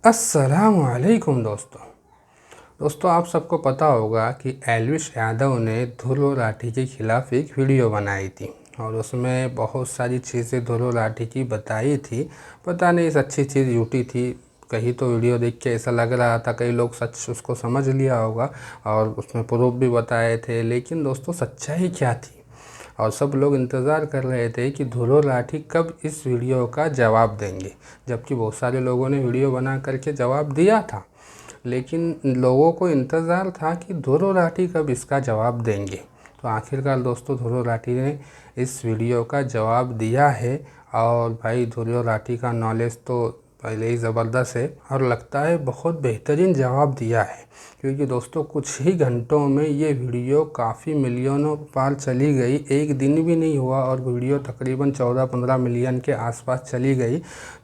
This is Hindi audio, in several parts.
अस्सलामुअलैकुम दोस्तों आप सबको पता होगा कि एल्विश यादव ने ध्रुव राठी के ख़िलाफ़ एक वीडियो बनाई थी और उसमें बहुत सारी चीज़ें ध्रुव राठी की बताई थी। पता नहीं सच्ची चीज़ झूठी थी, कहीं तो वीडियो देख के ऐसा लग रहा था, कई लोग सच उसको समझ लिया होगा और उसमें प्रूफ भी बताए थे। लेकिन दोस्तों सच्चाई क्या थी और सब लोग इंतज़ार कर रहे थे कि ध्रुव राठी कब इस वीडियो का जवाब देंगे, जबकि बहुत सारे लोगों ने वीडियो बना करके जवाब दिया था। लेकिन लोगों को इंतज़ार था कि ध्रुव राठी कब इसका जवाब देंगे। तो आखिरकार दोस्तों ध्रुव राठी ने इस वीडियो का जवाब दिया है और भाई ध्रुव राठी का नॉलेज तो पहले ही ज़बरदस्त है और लगता है बहुत बेहतरीन जवाब दिया है, क्योंकि दोस्तों कुछ ही घंटों में ये वीडियो काफ़ी मिलियनों पार चली गई। एक दिन भी नहीं हुआ और वीडियो तकरीबन 14-15 मिलियन के आसपास चली गई।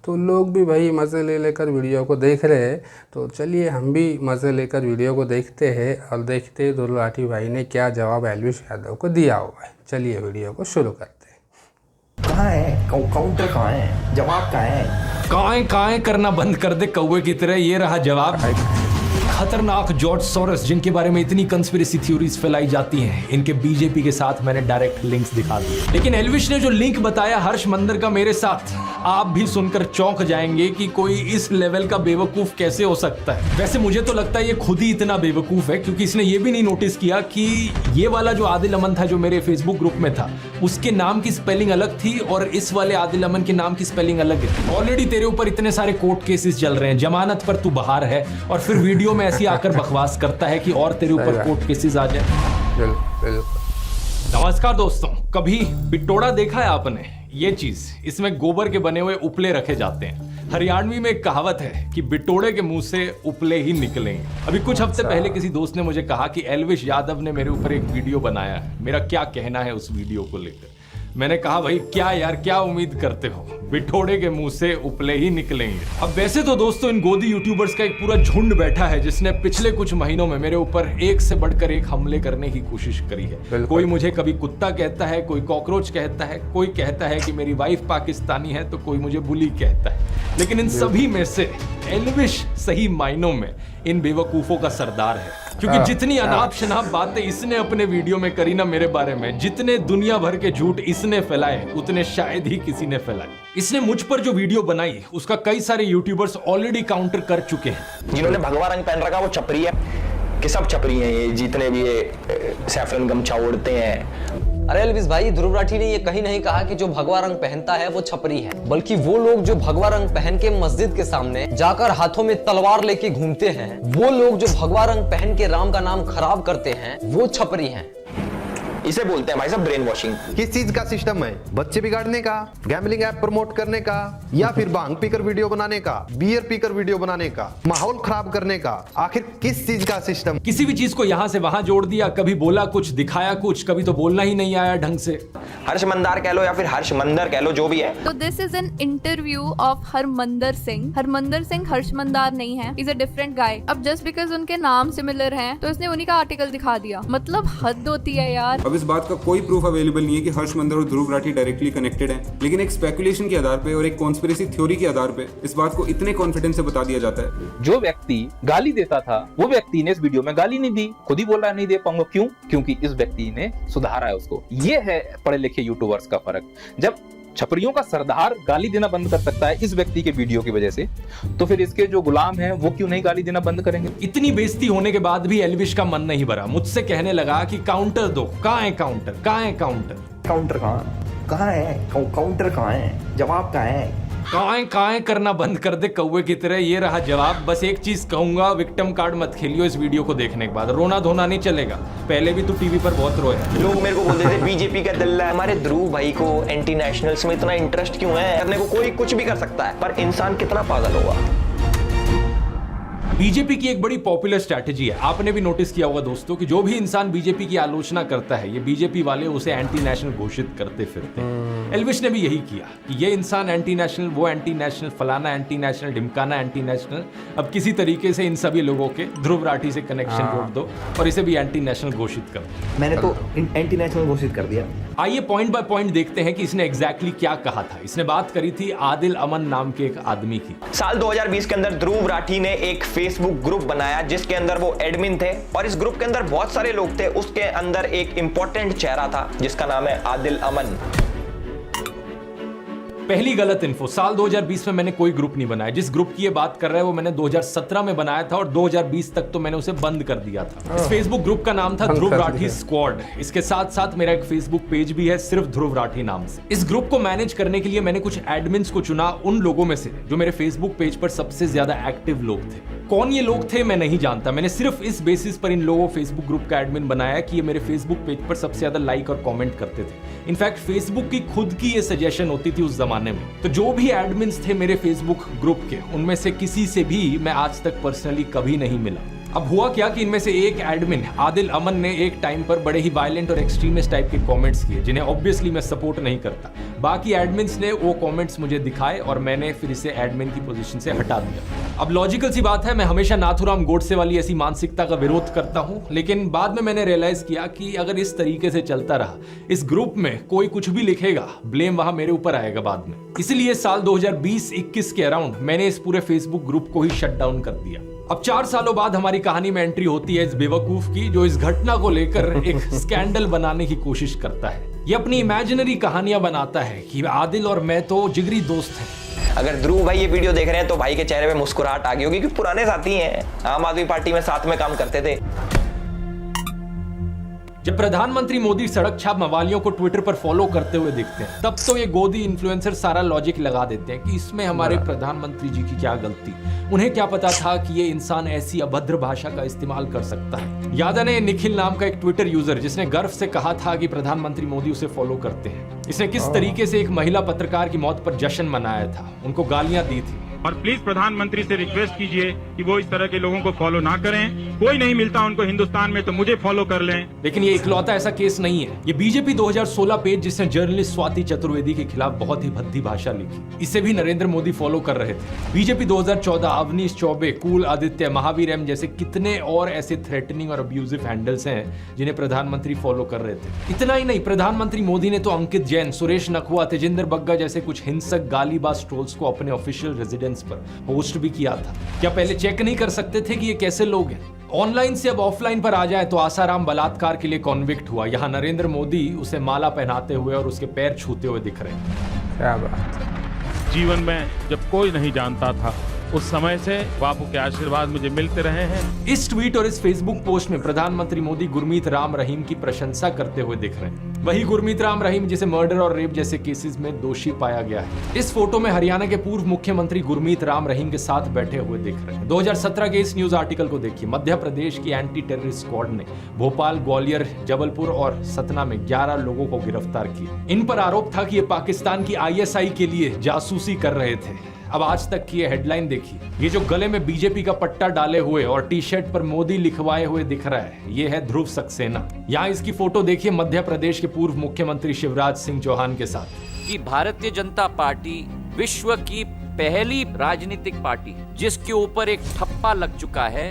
तो लोग भी भाई मज़े ले लेकर वीडियो को देख रहे हैं। तो चलिए हम भी मज़े लेकर वीडियो को देखते हैं और देखते हैं ध्रुव राठी भाई ने क्या जवाब एल्विश यादव को दिया हुआ है। चलिए वीडियो को शुरू करते हैं। कहाँ है काउंटर, कहाँ है जवाब, कहाँ है काएं करना बंद कर दे कौवे की तरह। ये रहा जवाब। खतरनाक जॉर्ज सोरोस, जिनके बारे में इतनी कंस्पिरेसी थ्योरीज फैलाई जाती हैं, इनके बीजेपी के साथ मैंने डायरेक्ट लिंक्स दिखा दिए। लेकिन एल्विश ने जो लिंक बताया हर्ष मंदर का मेरे साथ, आप भी सुनकर चौंक जाएंगे कि कोई इस लेवल का बेवकूफ कैसे हो सकता है। वैसे मुझे तो लगता है ये खुद ही इतना बेवकूफ है, क्योंकि इसने ये भी नहीं नोटिस किया कि ये वाला जो आदिल अमन था जो मेरे फेसबुक ग्रुप में था, उसके नाम की स्पेलिंग अलग थी और इस वाले आदिल अमन के नाम की स्पेलिंग अलग है। ऑलरेडी तेरे ऊपर इतने सारे कोर्ट केसेस चल रहे हैं, जमानत पर तू बाहर है और फिर वीडियो में ऐसी आकर बकवास करता है कि और तेरे ऊपर कोर्ट केसेस आ जाए। नमस्कार दोस्तों, कभी बिटोड़ा देखा है आपने? ये चीज, इसमें गोबर के बने हुए उपले रखे जाते हैं। हरियाणवी में एक कहावत है कि बिटोड़े के मुंह से उपले ही निकलेंगे। अभी कुछ हफ्ते पहले किसी दोस्त ने मुझे कहा कि एल्विश यादव ने मेरे ऊपर एक वीडियो बनाया है, मेरा क्या कहना है उस वीडियो को लेकर। मैंने कहा भाई क्या यार, क्या उम्मीद करते हो, बिठोड़े के मुंह से उपले ही निकलेंगे। अब वैसे तो दोस्तों इन गोदी यूट्यूबर्स का एक पूरा झुंड बैठा है जिसने पिछले कुछ महीनों में मेरे ऊपर एक से बढ़कर एक हमले करने की कोशिश करी है। कोई मुझे कभी कुत्ता कहता है, कोई कॉकरोच कहता है, कोई कहता है कि मेरी वाइफ पाकिस्तानी है, तो कोई मुझे बुली कहता है। लेकिन इन सभी में से एल्विश सही मायनों में इन बेवकूफों का सरदार है, क्योंकि जितनी अनाप शनाप बातें इसने अपने वीडियो में करी ना मेरे बारे में, जितने दुनिया भर के झूठ इसने फैलाए, उतने शायद ही किसी ने फैलाए। इसने मुझ पर जो वीडियो बनाई उसका कई सारे यूट्यूबर्स ऑलरेडी काउंटर कर चुके हैं। जिन्होंने भगवा रंग पहन रखा वो छपरी है कि सब छपरी हैं, ये जितने भी ये सैफरन गमछा ओढ़ते हैं। अरे एल्विश भाई, ध्रुव राठी ने ये कहीं नहीं कहा कि जो भगवा रंग पहनता है वो छपरी है, बल्कि वो लोग जो भगवा रंग पहन के मस्जिद के सामने जाकर हाथों में तलवार लेके घूमते हैं, वो लोग जो भगवा रंग पहन के राम का नाम खराब करते हैं, वो छपरी हैं। इसे बोलते हैं भाई साहब ब्रेन वॉशिंग। किस चीज का सिस्टम है? बच्चे बिगाड़ने का, गैम्बलिंग ऐप प्रमोट करने का, या फिर भांग पीकर वीडियो बनाने का, बियर पीकर वीडियो बनाने का, माहौल खराब करने का? आखिर किस चीज का सिस्टम? किसी भी चीज को यहाँ से वहां जोड़ दिया, कभी बोला कुछ, दिखाया कुछ, कभी तो बोलना ही नहीं आया ढंग से। हर्ष मंदार कह लो या फिर हर्ष मंदर कह लो, जो भी है। तो this is an interview of Harmandar Singh. Harmandar Singh Harsh Mandar नहीं है, इज अ डिफरेंट गाय। अब जस्ट बिकॉज उनके नाम सिमिलर हैं तो इसने उन्हीं का आर्टिकल दिखा दिया, मतलब हद होती है यार। अब इस बात का कोई प्रूफ अवेलेबल नहीं है कि हर्ष मंदर और ध्रुव राठी डायरेक्टली कनेक्टेड हैं, लेकिन एक स्पेकुलेशन के आधार पे और एक कॉन्स्पिरेसी थ्योरी के आधार पे इस बात को इतने कॉन्फिडेंस से बता दिया जाता है। जो व्यक्ति गाली देता था वो व्यक्ति ने इस वीडियो में गाली नहीं दी, खुद ही बोल रहा है नहीं दे पाऊंगा। क्यों? क्योंकि इस व्यक्ति ने सुधारा है उसको। ये है पढ़े लिखे यूट्यूबर्स का फर्क। जब छपरियों का सरदार गाली देना बंद कर सकता है इस व्यक्ति के वीडियो की वजह से, तो फिर इसके जो गुलाम हैं वो क्यों नहीं गाली देना बंद करेंगे? इतनी बेइज्जती होने के बाद भी एल्विश का मन नहीं भरा, मुझसे कहने लगा कि काउंटर दो। कहाँ है काउंटर, कहाँ है काउंटर? काउंटर कहाँ है काउंटर, कहाँ है जवाब, कहाँ है? काएं करना बंद कर दे कौवे की तरह। ये रहा जवाब। बस एक चीज कहूंगा, विक्टिम कार्ड मत खेलियो इस वीडियो को देखने के बाद। रोना धोना नहीं चलेगा, पहले भी तू टीवी पर बहुत रोया। लोग मेरे को बोलते थे बीजेपी का दल्ला है। हमारे ध्रुव भाई को एंटी नेशनल्स में इतना इंटरेस्ट क्यों है? करने को कोई कुछ भी कर सकता है, पर इंसान कितना पागल होगा। बीजेपी की एक बड़ी पॉपुलर स्ट्रैटेजी है, आपने भी नोटिस किया होगा दोस्तों, कि जो भी इंसान बीजेपी की आलोचना करता है, ये बीजेपी वाले उसे एंटी नेशनल घोषित करते फिरते हैं। एल्विश ने भी यही किया कि ये इंसान एंटी नेशनल, वो एंटी नेशनल, फलाना एंटी नेशनल, ढिमकाना एंटी नेशनल। अब किसी तरीके से इन सभी लोगों के ध्रुव राठी से कनेक्शन जोड़ दो और इसे भी एंटी नेशनल घोषित कर दो। मैंने तो एंटी नेशनल घोषित कर दिया। आइए पॉइंट बाय पॉइंट देखते हैं कि इसने एग्जैक्टली क्या कहा था। इसने बात करी थी आदिल अमन नाम के एक आदमी की। साल 2020 के अंदर ध्रुव राठी ने एक फेसबुक ग्रुप बनाया जिसके अंदर वो एडमिन थे और इस ग्रुप के अंदर बहुत सारे लोग थे। उसके अंदर एक इंपॉर्टेंट चेहरा था जिसका नाम है आदिल अमन। पहली गलत इन्फो, साल 2020 में मैंने कोई ग्रुप नहीं बनाया। जिस ग्रुप की ये बात कर रहा है वो मैंने 2017 में बनाया था और 2020 तक तो मैंने उसे बंद कर दिया था। इस फेसबुक ग्रुप का नाम था ध्रुव राठी स्क्वाड। इसके साथ साथ मेरा एक फेसबुक पेज भी है सिर्फ ध्रुव राठी नाम से। इस ग्रुप को मैनेज करने के लिए मैंने कुछ एडमिन्स को चुना, उन लोगों में से जो मेरे फेसबुक पेज पर सबसे ज्यादा एक्टिव लोग थे। कौन ये लोग थे मैं नहीं जानता, मैंने सिर्फ इस बेसिस पर इन लोगों फेसबुक ग्रुप का एडमिन बनाया कि ये मेरे फेसबुक पेज पर सबसे ज्यादा लाइक और कमेंट करते थे। इनफैक्ट फेसबुक की खुद की ये सजेशन होती थी उस जमाने में। तो जो भी एडमिन्स थे मेरे फेसबुक ग्रुप के, उनमें से किसी से भी मैं आज तक पर्सनली कभी नहीं मिला। अब हुआ क्या कि इनमें से एक एडमिन आदिल अमन ने एक टाइम पर बड़े ही वायलेंट और एक्सट्रीमिस्ट टाइप के कमेंट्स किए जिन्हें ऑब्वियसली मैं सपोर्ट नहीं करता। बाकी एडमिन्स ने वो कमेंट्स मुझे दिखाए और मैंने फिर इसे एडमिन की पोजीशन से हटा दिया। अब लॉजिकल सी बात है, मैं हमेशा नाथुराम गोडसे वाली ऐसी मानसिकता का विरोध करता हूं, लेकिन बाद में मैंने रियलाइज किया कि अगर इस तरीके से चलता रहा, इस ग्रुप में कोई कुछ भी लिखेगा, ब्लेम वहां मेरे ऊपर आएगा बाद में। इसलिए साल 2020-21 के अराउंड मैंने इस पूरे फेसबुक ग्रुप को ही शट डाउन कर दिया। अब 4 सालों बाद हमारी कहानी में एंट्री होती है इस बेवकूफ की जो इस घटना को लेकर एक स्कैंडल बनाने की कोशिश करता है। ये अपनी इमेजिनरी कहानियां बनाता है कि आदिल और मैं तो जिगरी दोस्त हैं। अगर ध्रुव भाई ये वीडियो देख रहे हैं तो भाई के चेहरे पे मुस्कुराहट आ गई होगी क्योंकि पुराने साथी हैं, आम आदमी पार्टी में साथ में काम करते थे। जब प्रधानमंत्री मोदी सड़क छाप मवालियों को ट्विटर पर फॉलो करते हुए दिखते हैं तब तो ये गोदी इन्फ्लुएंसर सारा लॉजिक लगा देते हैं कि इसमें हमारे प्रधानमंत्री जी की क्या गलती। उन्हें क्या पता था कि ये इंसान ऐसी अभद्र भाषा का इस्तेमाल कर सकता है। याद है निखिल नाम का एक ट्विटर यूजर जिसने गर्व से कहा था कि प्रधानमंत्री मोदी उसे फॉलो करते हैं। इसने किस तरीके से एक महिला पत्रकार की मौत पर जश्न मनाया था, उनको गालियां दी थी। और प्लीज प्रधानमंत्री से रिक्वेस्ट कीजिए कि वो इस तरह के लोगों को फॉलो ना करें। कोई नहीं मिलता उनको हिंदुस्तान में तो मुझे फॉलो कर लें। लेकिन ये इकलौता ऐसा केस नहीं है। ये बीजेपी 2016 पेज जिसने जर्नलिस्ट स्वाति चतुर्वेदी के खिलाफ बहुत ही भद्दी भाषा लिखी, इसे भी नरेंद्र मोदी फॉलो कर रहे थे। बीजेपी 2014 अवनीश चौबे, कूल आदित्य, महावीर एम जैसे कितने और ऐसे थ्रेटनिंग और अब्यूजिव हैंडल्स हैं जिन्हें प्रधानमंत्री फॉलो कर रहे थे। इतना ही नहीं, प्रधानमंत्री मोदी ने तो अंकित जैन, सुरेश नखवा, तेजिंदर बग्गा जैसे कुछ हिंसक गालीबाज ट्रोल्स को अपने ऑफिशियल रेजिडेंस पर होस्ट भी किया था। क्या पहले चेक नहीं कर सकते थे कि ये कैसे लोग हैं? ऑनलाइन से अब ऑफलाइन पर आ जाए तो आसाराम बलात्कार के लिए कॉन्विक्ट हुआ, यहाँ नरेंद्र मोदी उसे माला पहनाते हुए और उसके पैर छूते हुए दिख रहे हैं। क्या बात। जीवन में जब कोई नहीं जानता था उस समय से बापू के आशीर्वाद मुझे मिलते रहे हैं। इस ट्वीट और इस फेसबुक पोस्ट में प्रधानमंत्री मोदी गुरमीत राम रहीम की प्रशंसा करते हुए दिख रहे हैं। वही गुरमीत राम रहीम जिसे मर्डर और रेप जैसे केसेस में दोषी पाया गया है। इस फोटो में हरियाणा के पूर्व मुख्यमंत्री गुरमीत राम रहीम के साथ बैठे हुए दिख रहे हैं। 2017 के इस न्यूज आर्टिकल को देखिए। मध्य प्रदेश की एंटी टेररिस्ट स्क्वाड ने भोपाल, ग्वालियर, जबलपुर और सतना में 11 लोगों को गिरफ्तार किया। इन पर आरोप था कि ये पाकिस्तान की ISI के लिए जासूसी कर रहे थे। अब आज तक की ये हेडलाइन देखिए। ये जो गले में बीजेपी का पट्टा डाले हुए और टी शर्ट पर मोदी लिखवाए हुए दिख रहा है, ये है ध्रुव सक्सेना। यहाँ इसकी फोटो देखिए मध्य प्रदेश के पूर्व मुख्यमंत्री शिवराज सिंह चौहान के साथ। कि भारतीय जनता पार्टी विश्व की पहली राजनीतिक पार्टी जिसके ऊपर एक ठप्पा लग चुका है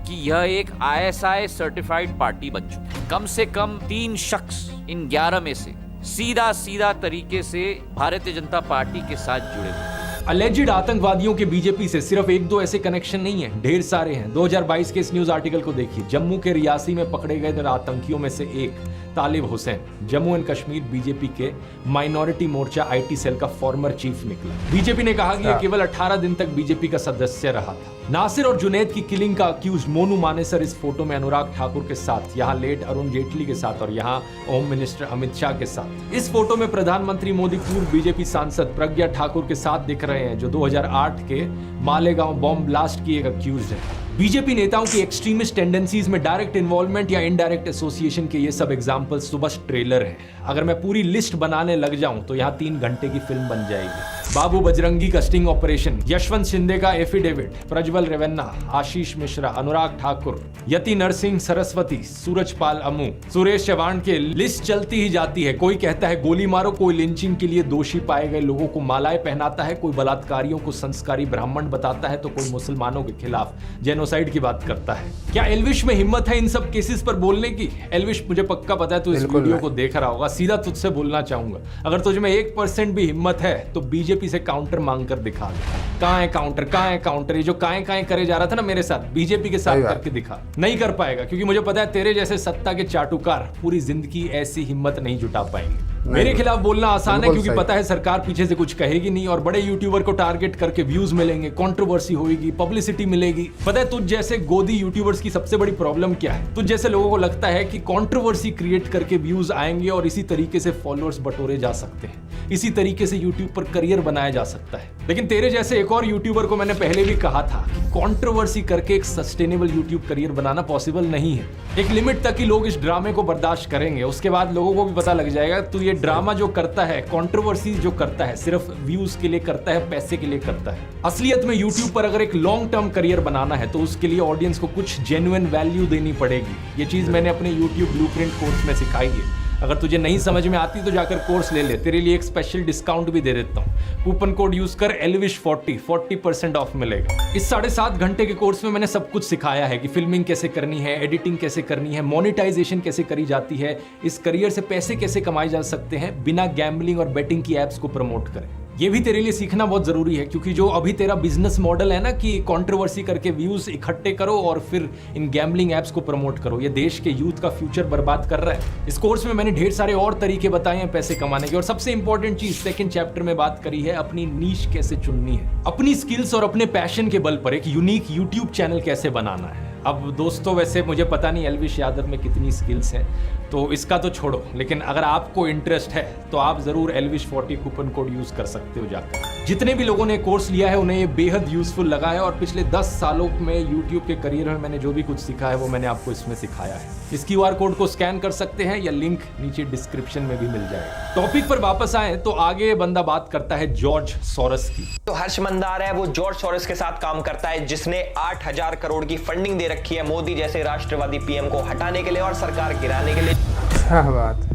कि यह एक ISI सर्टिफाइड पार्टी बन चुकी है। कम से कम 3 शख्स इन 11 में से सीधा तरीके से भारतीय जनता पार्टी के साथ जुड़े हुए। अलेजिड आतंकवादियों के बीजेपी से सिर्फ 1-2 ऐसे कनेक्शन नहीं है, ढेर सारे हैं। 2022 के इस न्यूज आर्टिकल को देखिए। जम्मू के रियासी में पकड़े गए आतंकियों में से एक तालिब हुसैन जम्मू एंड कश्मीर बीजेपी के माइनॉरिटी मोर्चा IT सेल का फॉर्मर चीफ निकला। बीजेपी ने कहा कि यह केवल 18 दिन तक बीजेपी का सदस्य रहा था। नासिर और जुनैद की किलिंग का अक्यूज मोनू मानेसर इस फोटो में अनुराग ठाकुर के साथ, यहाँ लेट अरुण जेटली के साथ और यहाँ होम मिनिस्टर अमित शाह के साथ। इस फोटो में प्रधानमंत्री मोदी पूर्व बीजेपी सांसद प्रज्ञा ठाकुर के साथ दिख रहे हैं जो 2008 के मालेगांव बॉम्ब ब्लास्ट की एक अक्यूज है। बीजेपी नेताओं की एक्सट्रीमिस्ट टेंडेंसीज में डायरेक्ट इन्वॉल्वमेंट या इनडायरेक्ट एसोसिएशन के ये सब एग्जांपल्स तो बस ट्रेलर हैं। अगर मैं पूरी लिस्ट बनाने लग जाऊं तो यहाँ 3 घंटे की फिल्म बन जाएगी। बाबू बजरंगी का स्टिंग ऑपरेशन, यशवंत शिंदे का एफिडेविट, प्रज्वल रेवन्ना, आशीष मिश्रा, अनुराग ठाकुर, यति नरसिंह सरस्वती, सूरजपाल अमू, सुरेश चौहान के लिस्ट चलती ही जाती है। कोई कहता है गोली मारो, कोई लिंचिंग के लिए दोषी पाए गए लोगों को मालाएं पहनाता है, कोई बलात्कारियों को संस्कारी ब्राह्मण बताता है, तो कोई मुसलमानों के खिलाफ जेनोसाइड की बात करता है। क्या एल्विश में हिम्मत है इन सब केसेस पर बोलने की? एल्विश, मुझे पक्का पता है तू इस वीडियो को देख रहा होगा। सीधा तुझसे बोलना चाहूंगा, अगर तुझ में 1% भी हिम्मत है तो बीजेपी से काउंटर मांग कर दिखा दे। कहां है काउंटर, कहां है काउंटर? ये जो काएं करे जा रहा था ना मेरे साथ, बीजेपी के साथ करके दिखा। नहीं कर पाएगा, क्योंकि मुझे पता है तेरे जैसे सत्ता के चाटुकार पूरी जिंदगी ऐसी हिम्मत नहीं जुटा पाएंगे। मेरे खिलाफ बोलना आसान है, क्योंकि पता है सरकार पीछे से कुछ कहेगी नहीं और बड़े यूट्यूबर को टारगेट करके व्यूज मिलेंगे, कंट्रोवर्सी होगी, पब्लिसिटी मिलेगी। पता है तुझ जैसे गोदी यूट्यूबर्स की सबसे बड़ी प्रॉब्लम क्या है? तुझ जैसे लोगों को लगता है कि कंट्रोवर्सी क्रिएट करके व्यूज आएंगे और इसी तरीके से फॉलोअर्स बटोरे जा सकते हैं, इसी तरीके से यूट्यूब पर करियर बनाया जा सकता है। लेकिन तेरे जैसे एक और यूट्यूबर को मैंने पहले भी कहा था कि कंट्रोवर्सी करके एक सस्टेनेबल यूट्यूब करियर बनाना पॉसिबल नहीं है। एक लिमिट तक ही लोग इस ड्रामे को बर्दाश्त करेंगे, उसके बाद लोगों को भी पता लग जाएगा तू ये ड्रामा जो करता है, कंट्रोवर्सी जो करता है, सिर्फ व्यूज के लिए करता है, पैसे के लिए करता है। असलियत में यूट्यूब पर अगर एक लॉन्ग टर्म करियर बनाना है तो उसके लिए ऑडियंस को कुछ जेन्युइन वैल्यू देनी पड़ेगी। ये चीज मैंने अपने यूट्यूब ब्लूप्रिंट कोर्स में सिखाई है। अगर तुझे नहीं समझ में आती तो जाकर कोर्स ले ले, तेरे लिए एक स्पेशल डिस्काउंट भी दे देता हूँ। कूपन कोड यूज कर ELVISH40 40% ऑफ मिलेगा। इस 7.5 घंटे के कोर्स में मैंने सब कुछ सिखाया है कि फिल्मिंग कैसे करनी है, एडिटिंग कैसे करनी है, मोनेटाइजेशन कैसे करी जाती है, इस करियर से पैसे कैसे कमाए जा सकते हैं बिना गैम्बलिंग और बेटिंग की एप्स को प्रमोट करें। ये भी तेरे लिए सीखना बहुत जरूरी है, क्योंकि जो अभी तेरा बिजनेस मॉडल है ना कि कंट्रोवर्सी करके व्यूज इकट्ठे करो और फिर इन गैम्बलिंग एप्स को प्रमोट करो, ये देश के यूथ का फ्यूचर बर्बाद कर रहा है। इस कोर्स में मैंने ढेर सारे और तरीके बताए हैं पैसे कमाने के, और सबसे इंपॉर्टेंट चीज 2nd चैप्टर में बात करी है अपनी नीश कैसे चुननी है, अपनी स्किल्स और अपने पैशन के बल पर एक यूनिक यूट्यूब चैनल कैसे बनाना है। अब दोस्तों, वैसे मुझे पता नहीं एल्विश यादव में कितनी स्किल्स हैं, तो इसका तो छोड़ो, लेकिन अगर आपको इंटरेस्ट है तो आप जरूर ELVISH40 कूपन कोड यूज कर सकते हो जाकर। जितने भी लोगों ने कोर्स लिया है उन्हें ये बेहद यूजफुल लगा है, और पिछले 10 सालों में यूट्यूब के करियर में मैंने जो भी कुछ सीखा है वो मैंने आपको इसमें सिखाया है। इस QR कोड को स्कैन कर सकते हैं या लिंक नीचे डिस्क्रिप्शन में भी मिल जाएगा। टॉपिक पर वापस आए तो आगे बंदा बात करता है जॉर्ज सोरोस की। तो हर्ष मंदार है, वो जॉर्ज सोरोस के साथ काम करता है, जिसने 8000 करोड़ की फंडिंग दे रखी है मोदी जैसे राष्ट्रवादी पीएम को हटाने के लिए और सरकार गिराने के लिए। क्या बात है।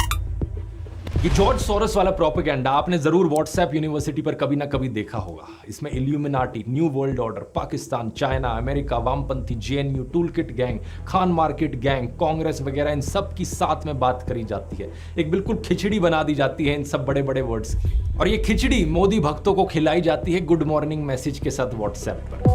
ये जॉर्ज सोरोस वाला प्रोपेगेंडा आपने जरूर व्हाट्सएप यूनिवर्सिटी पर कभी ना कभी देखा होगा। इसमें illuminati, new world order, Pakistan, China, America, वामपंथी, JNU, toolkit gang, Khan market gang, Congress वगैरह इन सब की साथ में बात करी जाती है। एक बिल्कुल खिचड़ी बना दी जाती है इन सब बड़े बड़े वर्ड्स की, और ये खिचड़ी मोदी भक्तों को खिलाई जाती है गुड मॉर्निंग मैसेज के साथ व्हाट्सएप पर।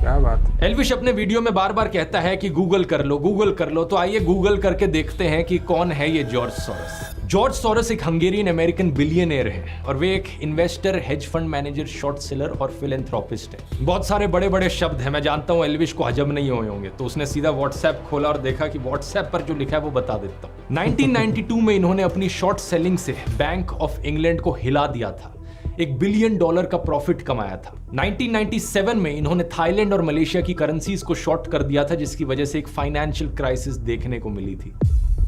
क्या बात। एल्विश अपने वीडियो में बार बार कहता है कि गूगल कर लो, गूगल कर लो, तो आइए गूगल करके देखते हैं कि कौन है ये जॉर्ज सोरोस। जॉर्ज सोरोस एक हंगेरियन अमेरिकन बिलियनियर है, और वे एक investor, hedge fund manager, short seller और फिलैंथ्रोपिस्ट है। बहुत सारे बड़े बड़े शब्द हैं, मैं जानता हूं एल्विश को हजम नहीं हुए होंगे, तो उसने सीधा व्हाट्सएप खोला और देखा कि व्हाट्सएप पर जो लिखा है वो बता देता हूं। 1992 में इन्होंने अपनी शॉर्ट सेलिंग से बैंक ऑफ इंग्लैंड को हिला दिया था, $1 बिलियन का प्रॉफिट कमाया था। 1997 में इन्होंने थाईलैंड और मलेशिया की करेंसीज को शॉर्ट कर दिया था, जिसकी वजह से एक फाइनेंशियल क्राइसिस देखने को मिली थी।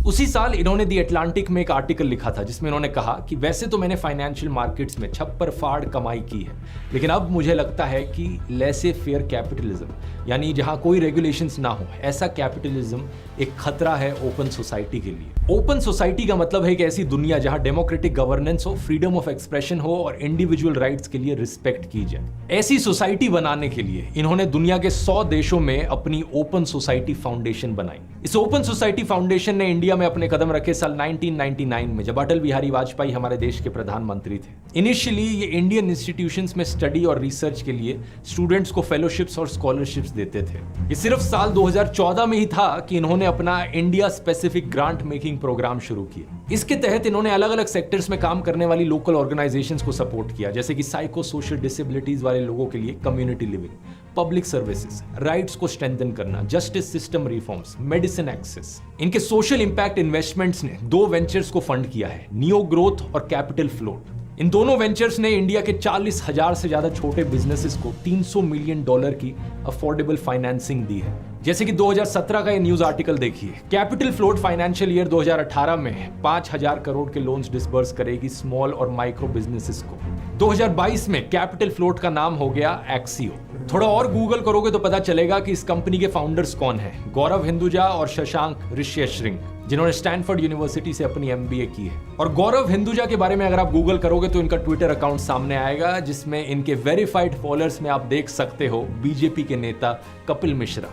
उसी साल इन्होंने दी अटलांटिक में एक आर्टिकल लिखा था जिसमें इन्होंने कहा कि वैसे तो मैंने फाइनेंशियल मार्केट्स में छप्पर फाड़ कमाई की है, लेकिन अब मुझे लगता है कि लेसे फेयर कैपिटलिज्म, यानी जहां कोई रेगुलेशंस ना हो, ऐसा कैपिटलिज्म एक खतरा है ओपन सोसाइटी के लिए। ओपन सोसाइटी का मतलब है एक ऐसी दुनिया जहां डेमोक्रेटिक गवर्नेंस हो, फ्रीडम ऑफ एक्सप्रेशन हो और इंडिविजुअल राइट्स के लिए रिस्पेक्ट की जाए। ऐसी सोसाइटी बनाने के लिए इन्होंने दुनिया के 100 देशों में अपनी ओपन सोसाइटी फाउंडेशन बनाई। इस ओपन सोसाइटी फाउंडेशन ने इंडिया में अपने कदम रखे साल 1999 में, जब अटल बिहारी वाजपेयी हमारे देश के प्रधानमंत्री थे। इनिशियली ये इंडियन इंस्टीट्यूशंस में स्टडी और रिसर्च के लिए स्टूडेंट्स को फेलोशिप्स और स्कॉलरशिप्स देते थे। ये सिर्फ साल 2014 में ही था कि इन्होंने अपना India specific grant making program शुरू किया। इसके तहत इन्होंने अलग अलग सेक्टर्स में काम करने वाली लोकल ऑर्गेनाइजेशंस को सपोर्ट किया, जैसे कि साइको सोशल डिसेबिलिटीज वाले लोगों के लिए community living, public services, rights को स्ट्रेंथन करना, justice system reforms, medicine access. इनके सोशल इंपैक्ट इन्वेस्टमेंट्स ने 2 वेंचर्स को फंड किया है, नियो ग्रोथ और कैपिटल फ्लोट। इन दोनों वेंचर्स ने इंडिया के 40,000 से ज्यादा छोटे बिजनेसेस को $300 मिलियन की अफोर्डेबल फाइनेंसिंग दी है। जैसे कि 2017 का ये न्यूज आर्टिकल देखिए, कैपिटल फ्लोट फाइनेंशियल ईयर 2018 में 5,000 करोड़ के लोन्स डिसबर्स करेगी स्मॉल और माइक्रो बिजनेसेस को। 2022 में कैपिटल फ्लोट का नाम हो गया एक्सियो। थोड़ा और गूगल करोगे तो पता चलेगा कि इस कंपनी के फाउंडर्स कौन हैं। गौरव हिंदुजा और शशांक ऋष्यश्रिंग, जिन्होंने स्टैनफोर्ड यूनिवर्सिटी से अपनी MBA की है। और गौरव हिंदुजा के बारे में अगर आप गूगल करोगे तो इनका ट्विटर अकाउंट सामने आएगा, जिसमें इनके वेरीफाइड फॉलोअर्स में आप देख सकते हो बीजेपी के नेता कपिल मिश्रा।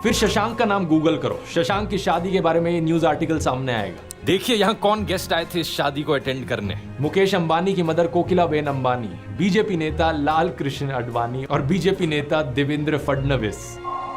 फिर शशांक का नाम गूगल करो, शशांक की शादी के बारे में ये न्यूज आर्टिकल सामने आएगा। देखिए यहाँ कौन गेस्ट आए थे इस शादी को अटेंड करने। मुकेश अंबानी की मदर कोकिलाबेन अंबानी, बीजेपी नेता लाल कृष्ण आडवाणी और बीजेपी नेता देवेंद्र फडणवीस।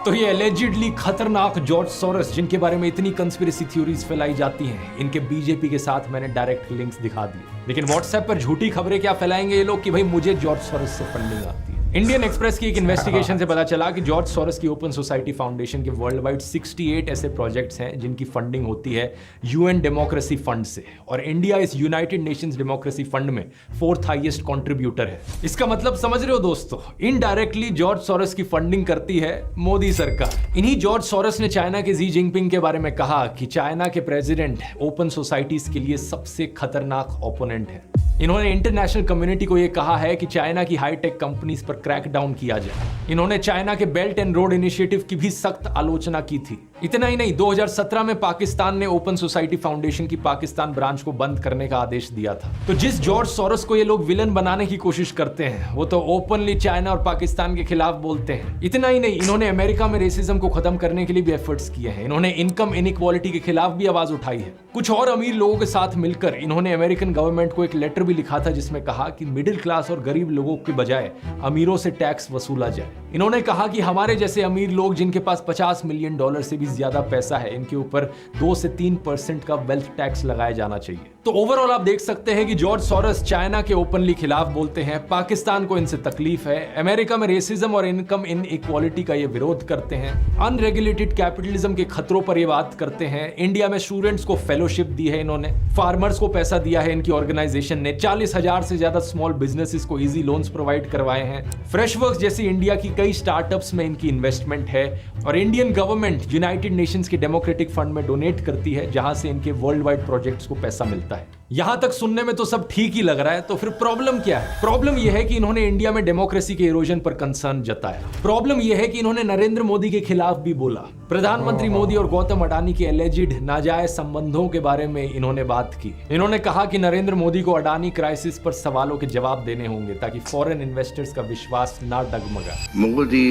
तो ये एलिजिडली खतरनाक जॉर्ज सोरोस, जिनके बारे में इतनी कंस्पिरेसी थ्योरीज फैलाई जाती हैं, इनके बीजेपी के साथ मैंने डायरेक्ट लिंक्स दिखा दिए। लेकिन व्हाट्सएप पर झूठी खबरें क्या फैलाएंगे ये लोग कि भाई मुझे जॉर्ज सोरोस से फंडिंग आती है। इंडियन एक्सप्रेस की एक इन्वेस्टिगेशन से पता चला कि जॉर्ज सोरोस की ओपन सोसाइटी फाउंडेशन के वर्ल्ड वाइड 68 ऐसे प्रोजेक्ट्स हैं जिनकी फंडिंग होती है UN डेमोक्रेसी फंड से, और इंडिया इस यूनाइटेड नेशंस डेमोक्रेसी फंड में 4th हाईएस्ट कंट्रीब्यूटर है। इसका मतलब समझ रहे हो दोस्तों, इनडायरेक्टली जॉर्ज सोरोस की फंडिंग करती है मोदी सरकार। इन्हीं जॉर्ज सोरोस ने चाइना के जी जिनपिंग के बारे में कहा कि चाइना के प्रेसिडेंट ओपन सोसाइटीज के लिए सबसे खतरनाक ओपोनेंट है। इन्होंने इंटरनेशनल कम्युनिटी को यह कहा है कि चाइना की हाईटेक कंपनीज पर क्रैकडाउन किया जाए। इन्होंने चाइना के बेल्ट एंड रोड इनिशिएटिव की भी सख्त आलोचना की थी। इतना ही नहीं, 2017 में पाकिस्तान ने ओपन सोसाइटी फाउंडेशन की पाकिस्तान ब्रांच को बंद करने का आदेश दिया था। तो जिस जॉर्ज सोरोस को ये लोग विलन बनाने की कोशिश करते हैं, वो तो ओपनली चाइना और पाकिस्तान के खिलाफ बोलते हैं। इतना ही नहीं, इन्होंने अमेरिका में रेसिज्म को खत्म करने के लिए भी एफर्ट्स किए हैं। इन्होंने इनकम इनइक्वालिटी के खिलाफ भी आवाज उठाई है। कुछ और अमीर लोगों के साथ मिलकर इन्होंने अमेरिकन गवर्नमेंट को एक लेटर भी लिखा था, जिसमें कहा कि मिडिल क्लास और गरीब लोगों के बजाय अमीरों से टैक्स वसूला जाए। इन्होंने कहा कि हमारे जैसे अमीर लोग जिनके पास $50 मिलियन से भी ज्यादा पैसा है, इनके ऊपर 2 से 3% का वेल्थ टैक्स लगाया जाना चाहिए। तो ओवरऑल आप देख सकते हैं कि जॉर्ज सोरोस चाइना के ओपनली खिलाफ बोलते हैं, पाकिस्तान को इनसे तकलीफ है, अमेरिका में रेसिज्म और इनकम इनइक्वालिटी का ये विरोध करते हैं, अनरेगुलेटेड कैपिटलिज्म के खतरों पर ये बात करते हैं। इंडिया में स्टूडेंट्स को फेलोशिप दी है इन्होंने, फार्मर्स को पैसा दिया है इनकी ऑर्गेनाइजेशन ने, 40,000 से ज्यादा स्मॉल बिजनेसेस को इजी लोन्स प्रोवाइड करवाए हैं। फ्रेशवर्क्स जैसी इंडिया की कई स्टार्टअप्स में इनकी इन्वेस्टमेंट है, और इंडियन गवर्नमेंट यूनाइटेड नेशंस के डेमोक्रेटिक फंड में डोनेट करती है, जहां से इनके वर्ल्ड वाइड प्रोजेक्ट्स को पैसा मिलता है। यहां तक सुनने में तो सब ठीक ही लग रहा है, तो फिर प्रॉब्लम क्या है? प्रॉब्लम यह है कि इन्होंने इंडिया में डेमोक्रेसी के इरोजन पर कंसर्न जताया। प्रॉब्लम यह है कि इन्होंने नरेंद्र मोदी के खिलाफ भी बोला। प्रधानमंत्री मोदी और गौतम अडानी के एलिजिड नाजायज संबंधों के बारे में इन्होंने बात की। इन्होंने कहा कि नरेंद्र मोदी को अडानी क्राइसिस पर सवालों के जवाब देने होंगे ताकि फॉरेन इन्वेस्टर्स का विश्वास ना डगमगाए। Modi